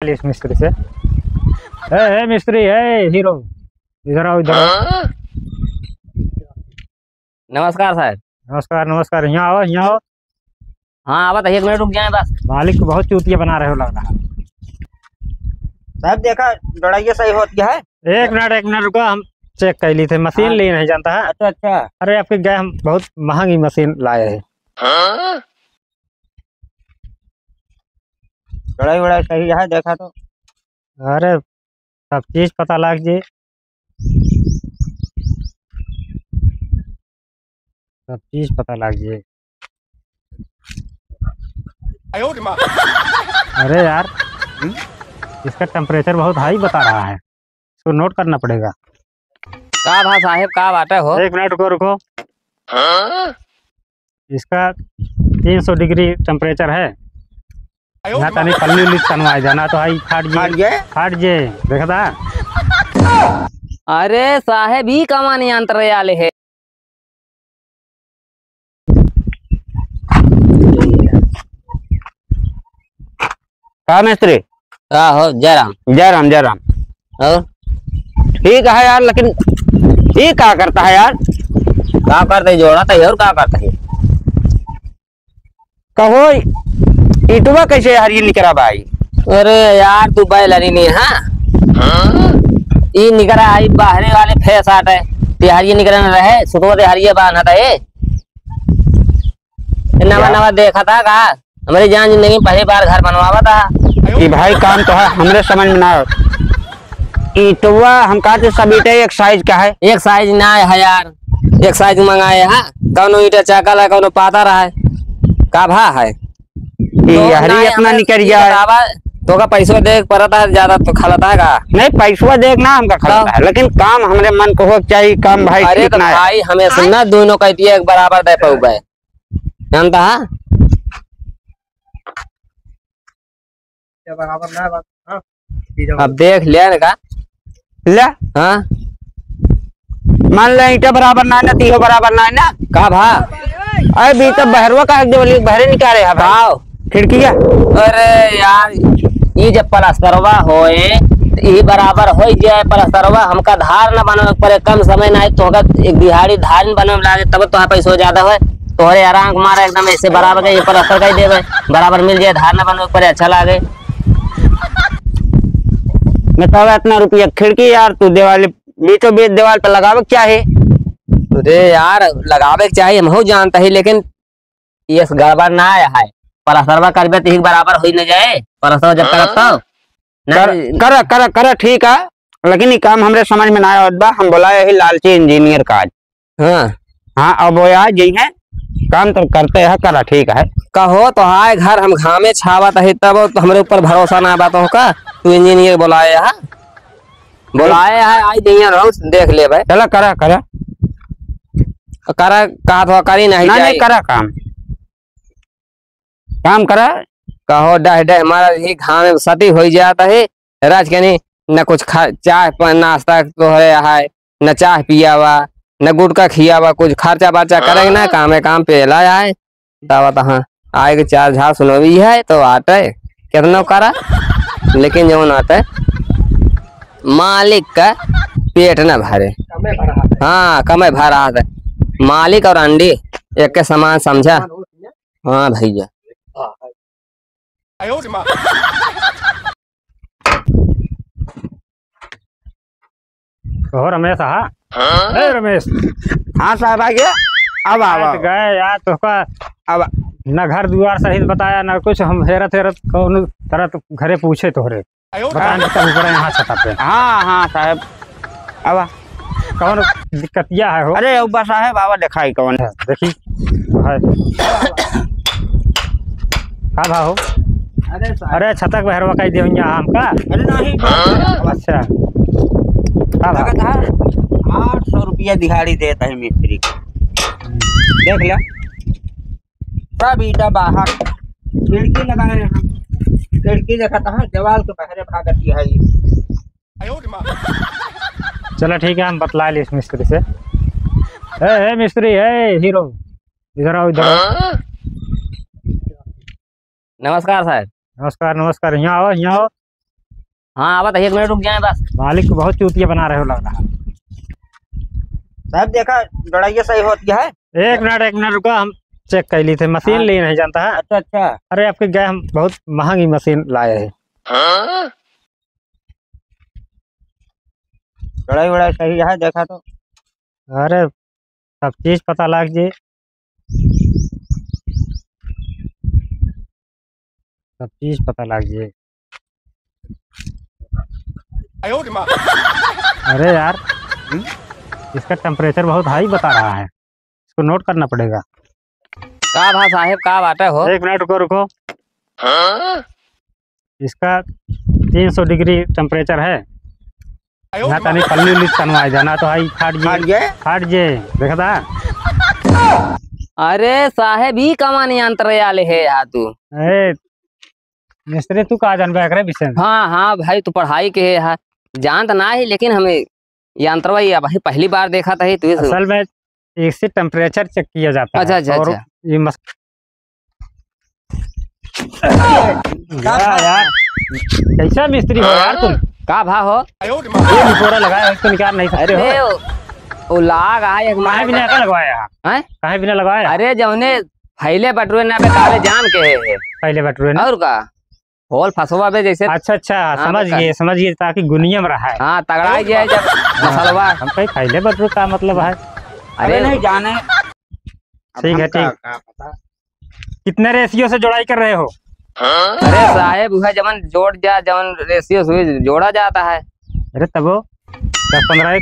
इस मिस्त्री से मिस्त्री है हीरो, इधर आओ इधर आओ। नमस्कार साहब। नमस्कार नमस्कार, यहाँ आओ यहाँ आओ। हाँ आवा तो 1 मिनट रुक जाए बस। मालिक को बहुत चूतिया बना रहे हो लग रहा है। साहब देखा लड़ाई सही होती है। 1 मिनट रुको, हम चेक कर ली थे, मशीन ली नहीं जानता है। अच्छा अच्छा। अरे आपके गए, हम बहुत महंगी मशीन लाए हैं। लड़ाई वड़ाई सही है देखा तो। अरे सब चीज पता लग जी, सब चीज पता लग जी। अरे यार इसका टेम्परेचर बहुत हाई बता रहा है, इसको नोट करना पड़ेगा। का भा साहेब का बाटे हो? 1 मिनट रुको। इसका 300 डिग्री टेम्परेचर है। यहाँ तनी पल्ली उल्ली तनवाए जाना तो हाई फाट जे देखा था। अरे साहेब ही कमानी अंतर आले है। का मिस्त्री? का हो? जयराम जयराम जयराम। और ठीक है यार, लेकिन ये क्या करता है यार? का करते जोड़ा था और का करता है? कहो ईटुआ कैसे यार ये निकला भाई? अरे यार तू बैलरी नहीं हाँ? ये निकला आई बाहरे वाले फेस आट है तिहारी निकल रहे सुतो तिहारी बांधा था ये नवा नवा देखा था का हमारी जान जिंदगी पहली बार घर बनवावा था। कि भाई काम तो है हमरे समझ में ना। ईटुआ हम कहते सब ईटे एक साइज का है। एक साइज ना है यार, एक साइज मंगाए है। कौनो ईटा चाकल है, कौनो पाता रहा है, का भा है हरी अपना निकल गया तो का पैसा देख पड़ता है ज्यादा तो खलता है का? नहीं पैसा देखना हमका खलता है, लेकिन काम हमरे मन को हो चाहिए। काम भाई अरे तो भाई हमें सुनना दोनों कहती है एक बराबर दे पाऊगा जानता है। अब देख ले का ले हाँ मान ले ईटा बराबर ना ना तीहो बराबर ना ना का भा अरे भी तो बहरवा का देवली बहरे निकाले है भाव खिड़किया। अरे यार ये जब प्लास्टरवा होए ये बराबर हो जाए प्लास्टरवा हमका धार न बनावे पड़े कम समय ना तो होगा एक दिहाड़ी धार न बनावे लागे तब तो पैसा ज्यादा है तोहरे आराम मारे एकदम ऐसे बराबर का ये प्लास्टर कर देवे बराबर मिल जाए धार न बनावे पड़े अच्छा लागे। मैं तो इतना रुपया खिड़की यार तू देवाल बीचों बीच दीवार पे लगावे क्या है? अरे यार लगावे चाहिए हम जानता ही लेकिन ये गड़बड़ ना आया है प्लास्टरवा करबे तो बराबर हो न जाए प्लास्टर जब तक कर कर कर ठीक है, लेकिन ये काम हमरे समझ में ना आया बा। हम बोलाए ही लालची इंजीनियर का आज। हाँ हाँ अब वो यार यही है काम तो करते हैं करा ठीक है। कहो तो हाय घर हम घामे छावत है तब तो हमरे ऊपर भरोसा ना बात का तू इंजीनियर बुलाए है आई इंजीनियर देख ले भाई चला करा करा करा कहा तो करी नहीं करा काम करा कहो डह डह हमारा ही घाम सती हो जाता है राज के नहीं न कुछ चाय नाश्ता तो है न चाय पिया हुआ न गुटका खिया हुआ कुछ खर्चा बर्चा करेंगे ना काम पे लाया है दावत हाँ आए के 4 झाड़ सुनवी है तो आटे कितना करा लेकिन जो आते मालिक का पेट न भरे। हाँ कमे भरा है मालिक और अंडी एक के समान समझा। हाँ भैया तो रमेश रमेश हाँ साहब आ गया। अब गए यार तो अब न घर द्वार सहित बताया न कुछ, हम हेरत कौन तरह तो घरे पूछे तोहरे यहाँ छता पे। हाँ हाँ साहब अब कौन दिक्कतिया है हो? अरे उबा साहब बाबा दिखाई कौन है देखी है का भाव? अरे छतक बहरवा कही दे हमका। अरे नहीं अच्छा का भाव? 800 रुपया दिहाड़ी देता है मिस्त्री को। देख लिया सब ईटा बाहर खिड़की लगाए हैं, खिड़की देखा था दीवार के बहरे भागती है ये। चलो ठीक है, हम बतला ली इस मिस्त्री से। मिस्त्री है हीरो, इधर आओ इधर आओ। नमस्कार साहब। नमस्कार नमस्कार, यहाँ आओ यहाँ आओ। हाँ आवत है, 1 मिनट रुक जाए बस। मालिक को बहुत चूतिया बना रहे हो लग रहा है। साहब देखा लड़ाई सही होती है। 1 मिनट रुको, हम चेक कर ली थे, मशीन हाँ। ले नहीं जानता है। अच्छा अच्छा। अरे आपके गए हम बहुत महंगी मशीन लाए हैं। लड़ाई वड़ाई सही है देखा तो। अरे सब चीज पता लग जी, सब चीज पता लग जी। अरे यार इसका टेम्परेचर बहुत हाई बता रहा है, इसको नोट करना पड़ेगा। का भा साहेब का बाटे हो? 1 मिनट रुको। इसका 300 डिग्री टेम्परेचर है। यहाँ तनी पल्ली उल्ली तनवाए जाना तो हाई फाट जे देखा था। अरे साहेब ही कमान यंत्र आले है यार तू। ए मिस्त्री तू कहा जानबे एकरे विषय में? हाँ हाँ भाई तू पढ़ाई के है जानत ना ही, लेकिन हमें यंत्र भाई पहली बार देखा था ही तू। असल में इससे टेम्परेचर चेक किया जाता अच्छा है। अच्छा और अच्छा। ये यार कैसा मिस्त्री हो यार तुम? का भा हो? ये निपोरा लगाया इसको निकाल नहीं सकते हो? अरे वो लाग आए काहे बिना का लगवाया हैं? काहे बिना लगवाया? अरे जौने फैले बटुए ना पे काले जान के है पहले बटुए ना। और का होल फसवा पे जैसे। अच्छा अच्छा हाँ, समझ गए ताकि गुनियम रहा है। हाँ तगड़ा जाए जब मसलवा। हम कहीं पहले बटुए का मतलब है। अरे नहीं जाने। ठीक है ठीक। कितने रेशियो से जोड़ाई कर रहे हो? अरे साहेब वह जवन जोड़ जा जवन रेशियो से जोड़ा जाता है। अरे तब वो 10-15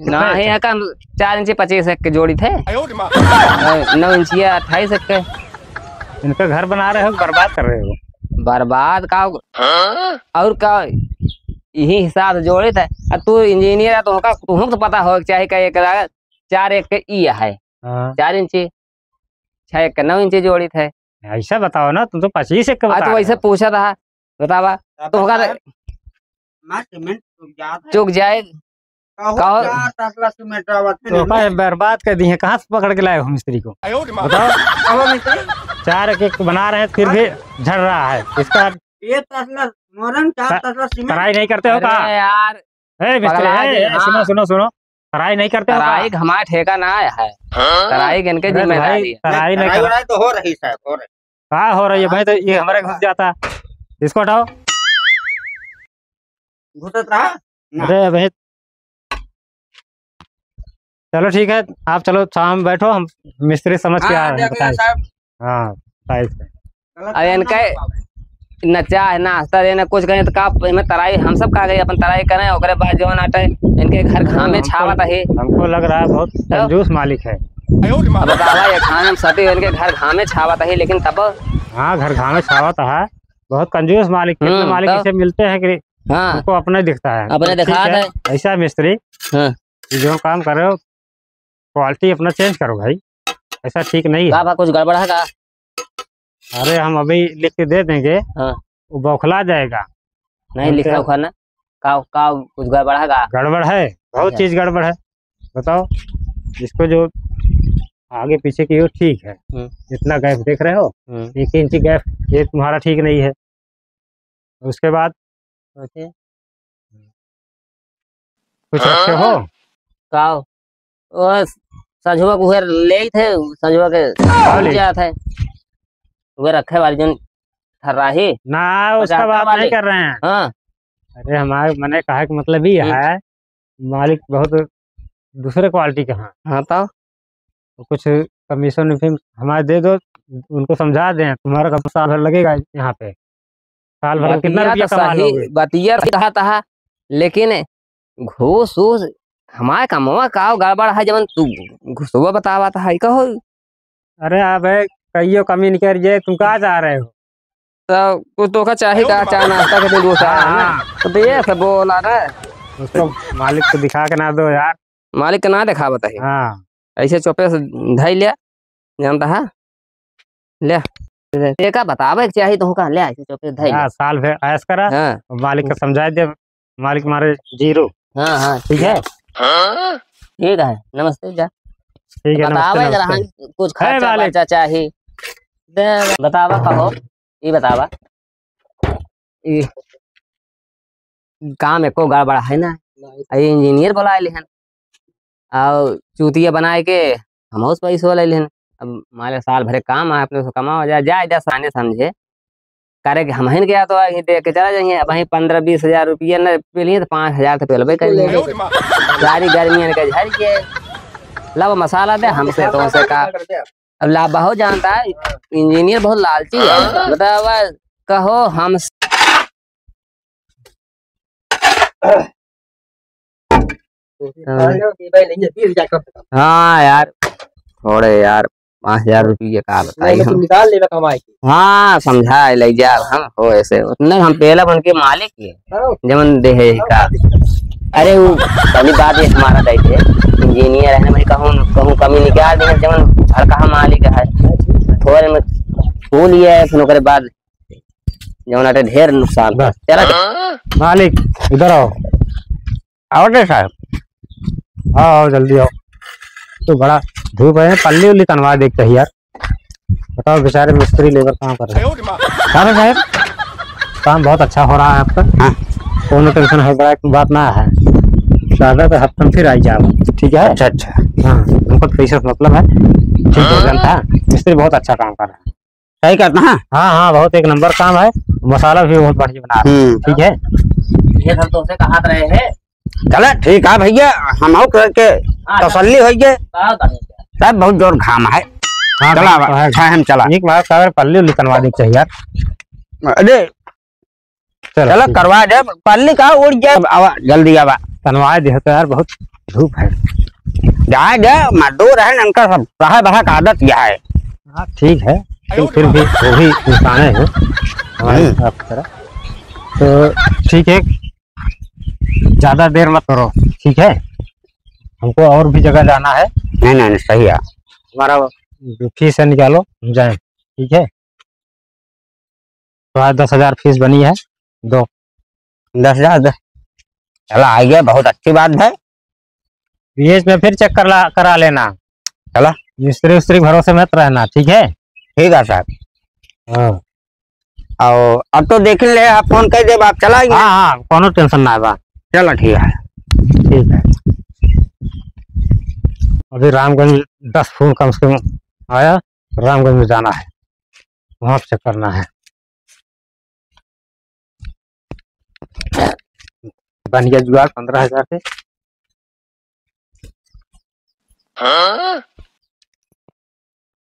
ना है का 4 इंची 25 के जोड़ी थे। 9 इंची 28 के। इनका घर बना रहे हो बर्बाद कर रहे हो? बर्बाद का और का यही हिसाब से जोड़े थे। अब तू इंजीनियर है तो तुम तो पता हो चाहे का 4 के ई है। हाँ। 4 इंची 6 के 9 इंची जोड़ी थे। ऐसा बताओ ना, तुम तो 25 का बता तो वैसे पूछा था बतावा तो चुक जाए। तो बर्बाद कर दी है। कहाँ से पकड़ के लाए हो मिस्त्री को बताओ? 4 एक बना रहे हैं फिर भी झड़ रहा है। इसका तराई नहीं करते हो? कहा यार मिस्त्री सुनो तराई नहीं करते हो? तराई हमारा ठेका ना है, तराई इनके जिम्मेदारी है। तराई नहीं तो हो रही साहब, हो रही। कहाँ हो रही है भाई? तो ये हमारे घुस जाता, इसको हटाओ। घुसत रहा। अरे भाई चलो ठीक है, आप चलो शाम बैठो, हम मिस्त्री समझ के आ रहे हैं। हाँ अरे इनका न चाय नाश्ता देना कुछ करें तो का तराई हम सब का गए अपन तराई करें ओकरे बाद जो नाटे इनके घर घामे छावत है। हमको लग रहा है बहुत कंजूस मालिक है। बतावा ये खाने सटी इनके घर घामे छावत है, लेकिन तब हाँ घर घामे छावत है, बहुत कंजूस मालिक। कितने मालिक ऐसे मिलते हैं कि हाँ हमको अपने दिखता है, अपने दिखा है। ऐसा मिस्त्री हाँ जो काम कर रहे हो क्वालिटी अपना चेंज करो भाई, ऐसा ठीक नहीं है। कुछ गड़बड़ है का? अरे हम अभी लिख के दे देंगे। हाँ। वो बौखला जाएगा। नहीं लिखा उखा का कुछ गड़बड़ है का? गड़बड़ है, बहुत चीज गड़बड़ है। बताओ इसको जो आगे पीछे की हो ठीक है, जितना गैप देख रहे हो 1 इंची गैप ये तुम्हारा ठीक नहीं है। उसके बाद कुछ रखे हो का? संजुआ को ले थे, संजुआ के क्या थे वे रखे वाली जन ठर्राही ना, उसका बात नहीं कर रहे हैं। हाँ। अरे हमारे मैंने कहा कि मतलब ही है मालिक बहुत दूसरे क्वालिटी के हैं। हाँ तो कुछ कमीशन हमारे दे दो, उनको समझा दें। तुम्हारा कब साल भर लगेगा यहाँ पे, साल भर कितना रुपया कमा लोगे? बतिया रहा था, लेकिन घूस हमारे कमवा का गड़बड़ है जब तू घुसवा बतावा था कहो। अरे आप कहियो कमी नहीं करिए, तुम कहाँ जा रहे हो? तो कुछ तो का चाहे का चाय नाश्ता के दिन तो देख बोला ना उसको मालिक को दिखा के ना दो यार। मालिक का ना दिखा बताइए। हाँ ऐसे चौपे से ढाई लिया जानता है ले का बतावे चाहिए तो का ले ऐसे चौपे ढाई साल भर ऐस करा। हाँ। मालिक को समझा दे, मालिक मारे 0। हाँ हाँ ठीक है ठीक है नमस्ते जा ठीक है बतावा कुछ खर्चा चाहिए बतावा कहो ये बतावा काम एको गड़बड़ है ना। ये इंजीनियर बुलाए लिहन और चूतिया बनाए के हम उस पैसे ले लिहन। अब माले साल भरे काम है अपने से कमा हो जाए जाए जा साने समझे करे कि हम गया तो दे के चला जाइए। वहीं 15-20 हजार रुपया न पेलिए तो 5 हजार तो पेलबे करिए। सारी गर्मियां के झर के लब मसाला दे हमसे तो उसे का। अब लाभ बहुत जानता है इंजीनियर बहुत लालची है। बताओ कहो हम हाँ यार थोड़े यार 5 हजार रुपये का बताइए हम निकाल लेना कमाई की। हाँ समझा ले जा हम हो ऐसे उतने हम पहला बन के मालिक है जमन दे का। अरे वो पहली बात ये हमारा दाई थे इंजीनियर है मैं कहूँ कमी निकाल देना जमन घर का मालिक है थोड़े में फूल है फिर ओकरे बाद जमन ढेर नुकसान बस। चला मालिक इधर आओ। आओ दे साहब। आओ जल्दी आओ। तो बड़ा धूप है पल्ली उल्ली तनवा देखते ही यार। बताओ बेचारे मिस्त्री लेबर काम कर रहे हैं। साहब साहब काम बहुत अच्छा हो रहा है आपका। हाँ। कोनो टेंशन है बड़ा की बात ना है। ज्यादा तो हफ्ते में फिर आई जाओ ठीक है। अच्छा अच्छा। हाँ हमको तो पैसे से मतलब है ठीक हो जानता है। मिस्त्री बहुत अच्छा काम कर रहा है। सही करना है। हाँ हाँ बहुत एक नंबर काम है। मसाला भी बहुत बढ़िया बना रहा है ठीक है। ये सब तो कहा रहे हैं चले ठीक है भैया हम आओ करके तसल्ली हो गए। सब बहुत जोर घाम है। हाँ चला तो है। अच्छा हम चला। एक बार साहब पल्ली उल्ली तनवा देख चाहिए यार। अरे चलो चलो करवा दे पल्ली का उड़ जाए आवा जल्दी आवा तनवा दे तो यार बहुत धूप है। जाए दे मजदूर है उनका सब रहा बहा का आदत यह है। हाँ ठीक है लेकिन फिर भी वो भी इंसान है हमारे आपकी तरह। तो ठीक है ज्यादा देर मत करो ठीक है। हमको और भी जगह जाना है। नहीं नहीं सही है। हमारा फीस है निकालो हम जाए ठीक है। तो आज 10,000 फीस बनी है दो। 10,000 चला आ गया बहुत अच्छी बात है। बीएच में फिर चेक करा लेना। चला मिस्त्री उस्त्री भरोसे मत रहना ठीक है। ठीक है साहब। हाँ और अब तो देख ले आप फोन कर दे आप चला हाँ हाँ कोनो टेंशन ना है बा। चलो ठीक है। ठीक है अभी रामगंज 10 फूल कम से कम आया। रामगंज में जाना है वहां चेक करना है। बन गया जुगाड़ 15,000 से।